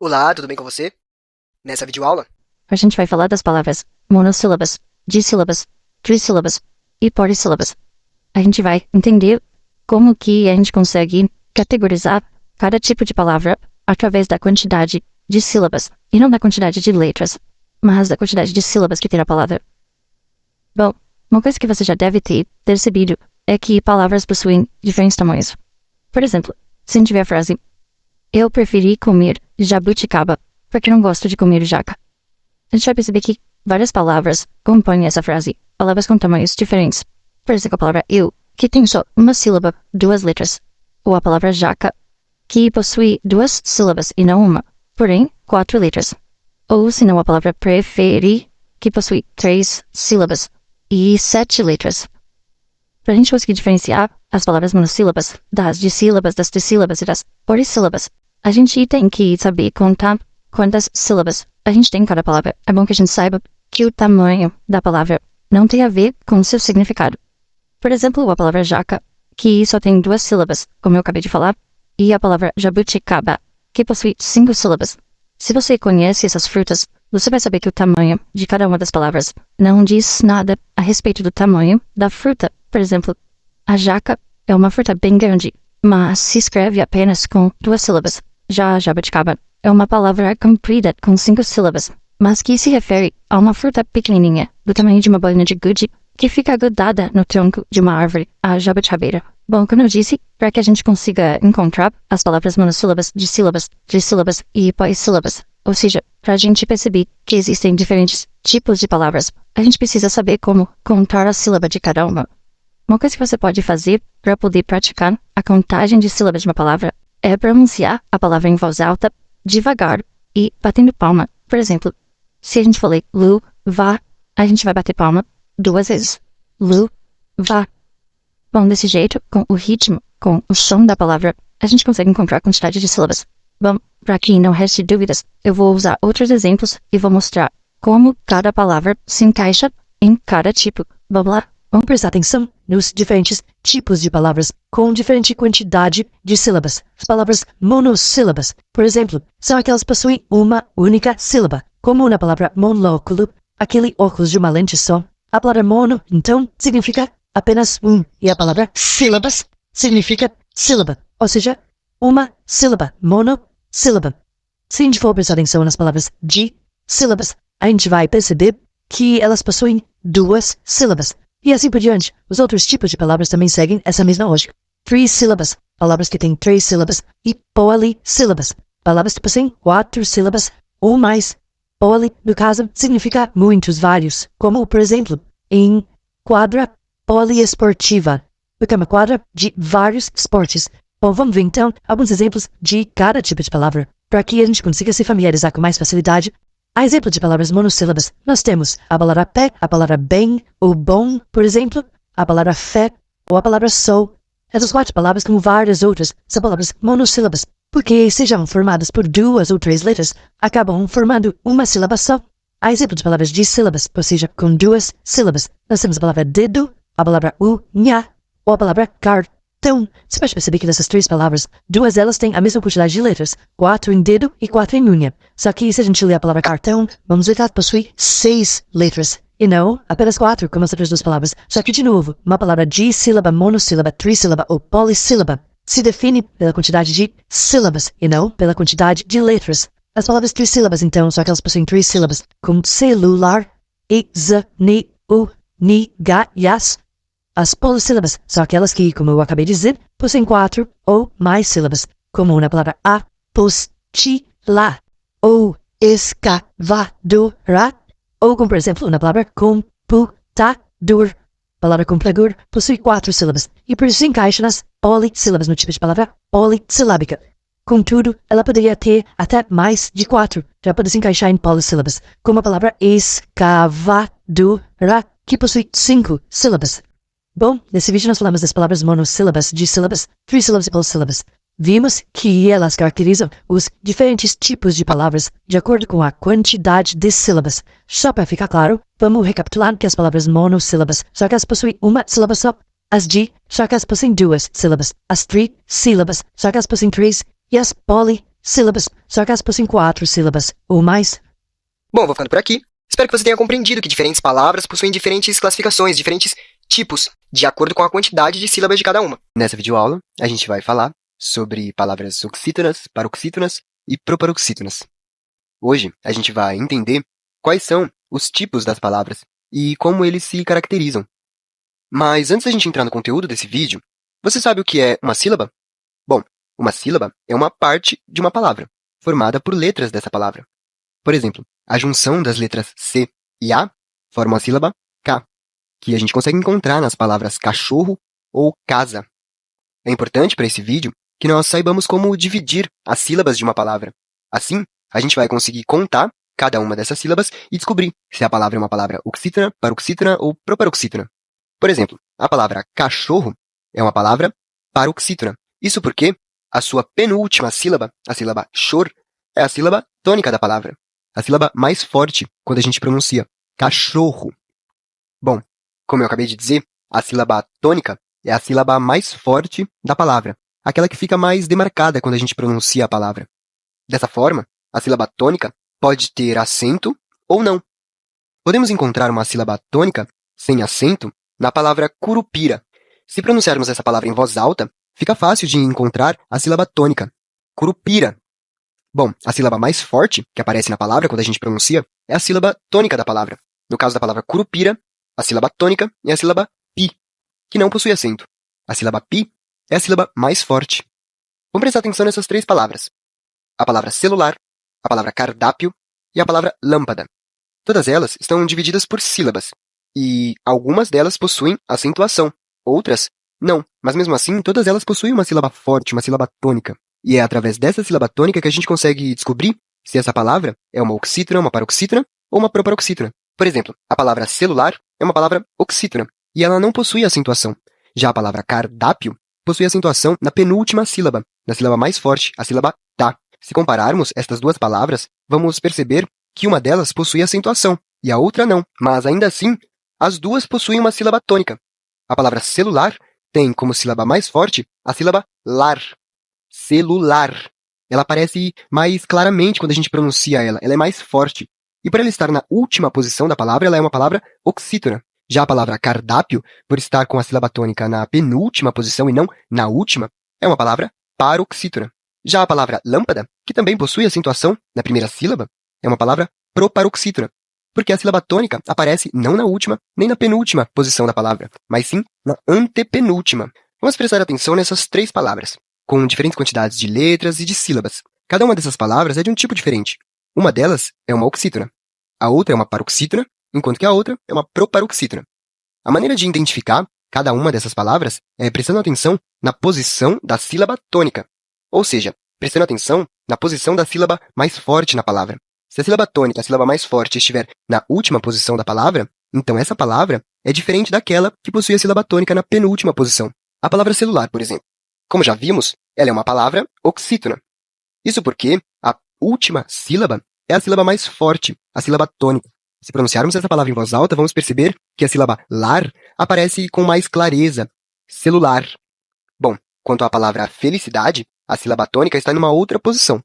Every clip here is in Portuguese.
Olá, tudo bem com você? Nessa videoaula, A gente vai falar das palavras monossílabas, dissílabas, trissílabas e polissílabas. A gente vai entender como que a gente consegue categorizar cada tipo de palavra através da quantidade de sílabas, e não da quantidade de letras, mas da quantidade de sílabas que tem a palavra. Bom, uma coisa que você já deve ter percebido é que palavras possuem diferentes tamanhos. Por exemplo, se a gente tiver a frase "Eu preferi comer jabuticaba porque não gosto de comer jaca", a gente vai perceber que várias palavras compõem essa frase, palavras com tamanhos diferentes. Por exemplo, a palavra eu, que tem só uma sílaba, duas letras. Ou a palavra jaca, que possui duas sílabas e não uma, porém 4 letras. Ou se não, a palavra preferi, que possui 3 sílabas e 7 letras. Para a gente conseguir diferenciar as palavras monossílabas das dissílabas, das trissílabas e das polissílabas, a gente tem que saber contar quantas sílabas a gente tem em cada palavra. É bom que a gente saiba que o tamanho da palavra não tem a ver com o seu significado. Por exemplo, a palavra jaca, que só tem 2 sílabas, como eu acabei de falar, e a palavra jabuticaba, que possui 5 sílabas. Se você conhece essas frutas, você vai saber que o tamanho de cada uma das palavras não diz nada a respeito do tamanho da fruta. Por exemplo, a jaca é uma fruta bem grande, mas se escreve apenas com 2 sílabas. Já a jabuticaba é uma palavra comprida com 5 sílabas, mas que se refere a uma fruta pequenininha, do tamanho de uma bolinha de gude, que fica grudada no tronco de uma árvore, a jabuticabeira. Bom, como eu disse, para que a gente consiga encontrar as palavras monossílabas, dissílabas, trissílabas e polissílabas, ou seja, para a gente perceber que existem diferentes tipos de palavras, a gente precisa saber como contar a sílaba de cada uma. Uma coisa que você pode fazer para poder praticar a contagem de sílabas de uma palavra é pronunciar a palavra em voz alta, devagar e batendo palma. Por exemplo, se a gente for ler lu, vá, a gente vai bater palma 2 vezes. Lu, vá. Bom, desse jeito, com o ritmo, com o som da palavra, a gente consegue encontrar a quantidade de sílabas. Bom, para que não reste dúvidas, eu vou usar outros exemplos e vou mostrar como cada palavra se encaixa em cada tipo. Vamos lá? Vamos prestar atenção nos diferentes tipos de palavras com diferente quantidade de sílabas. As palavras monossílabas, por exemplo, são aquelas que possuem uma única sílaba, como na palavra monóculo, aquele óculos de uma lente só. A palavra mono, então, significa apenas um, e a palavra sílabas significa sílaba, ou seja, uma sílaba, monossílaba. Se a gente for prestar atenção nas palavras de sílabas, a gente vai perceber que elas possuem 2 sílabas. E assim por diante. Os outros tipos de palavras também seguem essa mesma lógica. Trissílabas, palavras que têm 3 sílabas, e polissílabas, palavras que possuem 4 sílabas ou mais. Poli, no caso, significa muitos, vários, como, por exemplo, em quadra poliesportiva, porque é uma quadra de vários esportes. Bom, vamos ver então alguns exemplos de cada tipo de palavra, para que a gente consiga se familiarizar com mais facilidade. A exemplo de palavras monossílabas, nós temos a palavra pé, a palavra bem ou bom, por exemplo, a palavra fé ou a palavra sou. Essas 4 palavras, como várias outras, são palavras monossílabas, porque sejam formadas por 2 ou 3 letras, acabam formando uma sílaba só. A exemplo de palavras dissílabas, ou seja, com 2 sílabas, nós temos a palavra dedo, a palavra unha ou a palavra cartão. Você pode perceber que dessas 3 palavras, 2 delas têm a mesma quantidade de letras, 4 em dedo e 4 em unha. Só que se a gente ler a palavra cartão, vamos ver que ela possui 6 letras, e não apenas 4, como as outras 2 palavras. Só que, de novo, uma palavra dissílaba, monossílaba, trissílaba ou polissílaba se define pela quantidade de sílabas e não pela quantidade de letras. As palavras trissílabas, então, são aquelas que possuem 3 sílabas, como celular, e, z, ni, u, ni, ga, yas. As polissílabas são aquelas que, como eu acabei de dizer, possuem 4 ou mais sílabas, como na palavra apostila, ou escavadora, ou como, por exemplo, na palavra computador. A palavra computador possui 4 sílabas, e por isso se encaixa nas polissílabas, no tipo de palavra polissilábica. Contudo, ela poderia ter até mais de 4, já pode se encaixar em polissílabas, como a palavra escavadora, que possui 5 sílabas. Bom, nesse vídeo nós falamos das palavras monossílabas, dissílabas, trissílabas e polissílabas. Vimos que elas caracterizam os diferentes tipos de palavras de acordo com a quantidade de sílabas. Só para ficar claro, vamos recapitular que as palavras monossílabas são aquelas que possuem uma sílaba só. As di são aquelas que possuem 2 sílabas. As trissílabas são aquelas que possuem 3. E as sílabas, só que elas possuem 4 sílabas ou mais. Bom, vou ficando por aqui. Espero que você tenha compreendido que diferentes palavras possuem diferentes classificações, diferentes tipos, de acordo com a quantidade de sílabas de cada uma. Nessa videoaula, a gente vai falar sobre palavras oxítonas, paroxítonas e proparoxítonas. Hoje, a gente vai entender quais são os tipos das palavras e como eles se caracterizam. Mas antes da gente entrar no conteúdo desse vídeo, você sabe o que é uma sílaba? Bom, uma sílaba é uma parte de uma palavra, formada por letras dessa palavra. Por exemplo, a junção das letras C e A forma a sílaba K, que a gente consegue encontrar nas palavras cachorro ou casa. É importante para esse vídeo que nós saibamos como dividir as sílabas de uma palavra. Assim, a gente vai conseguir contar cada uma dessas sílabas e descobrir se a palavra é uma palavra oxítona, paroxítona ou proparoxítona. Por exemplo, a palavra cachorro é uma palavra paroxítona. Isso porque a sua penúltima sílaba, a sílaba chor, é a sílaba tônica da palavra. A sílaba mais forte quando a gente pronuncia cachorro. Bom, como eu acabei de dizer, a sílaba tônica é a sílaba mais forte da palavra, aquela que fica mais demarcada quando a gente pronuncia a palavra. Dessa forma, a sílaba tônica pode ter acento ou não. Podemos encontrar uma sílaba tônica sem acento na palavra curupira. Se pronunciarmos essa palavra em voz alta, fica fácil de encontrar a sílaba tônica, curupira. Bom, a sílaba mais forte que aparece na palavra quando a gente pronuncia é a sílaba tônica da palavra. No caso da palavra curupira, a sílaba tônica é a sílaba pi, que não possui acento. A sílaba pi é a sílaba mais forte. Vamos prestar atenção nessas 3 palavras. A palavra celular, a palavra cardápio e a palavra lâmpada. Todas elas estão divididas por sílabas, e algumas delas possuem acentuação, outras não, mas mesmo assim todas elas possuem uma sílaba forte, uma sílaba tônica. E é através dessa sílaba tônica que a gente consegue descobrir se essa palavra é uma oxítona, uma paroxítona ou uma proparoxítona. Por exemplo, a palavra celular é uma palavra oxítona, e ela não possui acentuação. Já a palavra cardápio possui acentuação na penúltima sílaba, na sílaba mais forte, a sílaba tá. Se compararmos estas 2 palavras, vamos perceber que uma delas possui acentuação e a outra não, mas ainda assim, as 2 possuem uma sílaba tônica. A palavra celular tem como sílaba mais forte a sílaba lar. Celular. Ela aparece mais claramente quando a gente pronuncia ela é mais forte. E por ela estar na última posição da palavra, ela é uma palavra oxítona. Já a palavra cardápio, por estar com a sílaba tônica na penúltima posição e não na última, é uma palavra paroxítona. Já a palavra lâmpada, que também possui acentuação na primeira sílaba, é uma palavra proparoxítona, porque a sílaba tônica aparece não na última nem na penúltima posição da palavra, mas sim na antepenúltima. Vamos prestar atenção nessas 3 palavras, com diferentes quantidades de letras e de sílabas. Cada uma dessas palavras é de um tipo diferente. Uma delas é uma oxítona, a outra é uma paroxítona, enquanto que a outra é uma proparoxítona. A maneira de identificar cada uma dessas palavras é prestando atenção na posição da sílaba tônica, ou seja, prestando atenção na posição da sílaba mais forte na palavra. Se a sílaba tônica, a sílaba mais forte, estiver na última posição da palavra, então essa palavra é diferente daquela que possui a sílaba tônica na penúltima posição. A palavra celular, por exemplo. Como já vimos, ela é uma palavra oxítona. Isso porque a última sílaba é a sílaba mais forte, a sílaba tônica. Se pronunciarmos essa palavra em voz alta, vamos perceber que a sílaba lar aparece com mais clareza, celular. Bom, quanto à palavra felicidade, a sílaba tônica está em uma outra posição.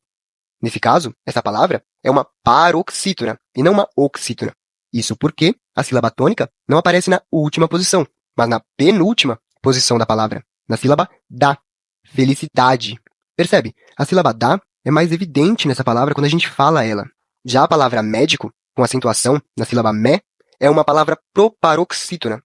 Nesse caso, essa palavra é uma paroxítona e não uma oxítona. Isso porque a sílaba tônica não aparece na última posição, mas na penúltima posição da palavra, na sílaba da, felicidade. Percebe? A sílaba da é mais evidente nessa palavra quando a gente fala ela. Já a palavra médico, com acentuação na sílaba mé, é uma palavra proparoxítona.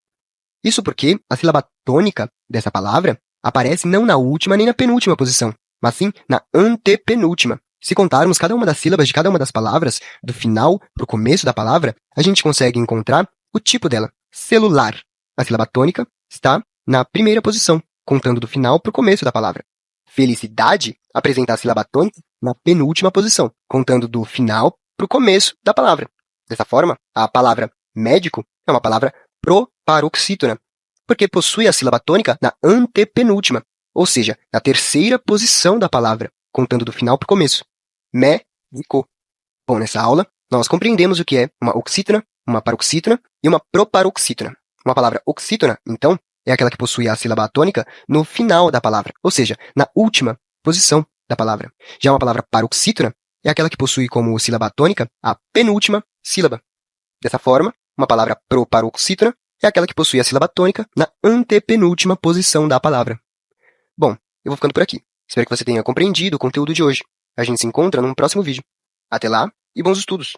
Isso porque a sílaba tônica dessa palavra aparece não na última nem na penúltima posição, mas sim na antepenúltima. Se contarmos cada uma das sílabas de cada uma das palavras, do final para o começo da palavra, a gente consegue encontrar o tipo dela. Celular. A sílaba tônica está na primeira posição, contando do final para o começo da palavra. Felicidade apresenta a sílaba tônica na penúltima posição, contando do final para o começo da palavra. Dessa forma, a palavra médico é uma palavra proparoxítona, porque possui a sílaba tônica na antepenúltima, ou seja, na terceira posição da palavra, contando do final para o começo. Médico. Bom, nessa aula, nós compreendemos o que é uma oxítona, uma paroxítona e uma proparoxítona. Uma palavra oxítona, então, é aquela que possui a sílaba tônica no final da palavra, ou seja, na última posição da palavra. Já uma palavra paroxítona é aquela que possui como sílaba tônica a penúltima sílaba. Dessa forma, uma palavra proparoxítona é aquela que possui a sílaba tônica na antepenúltima posição da palavra. Bom, eu vou ficando por aqui. Espero que você tenha compreendido o conteúdo de hoje. A gente se encontra num próximo vídeo. Até lá e bons estudos!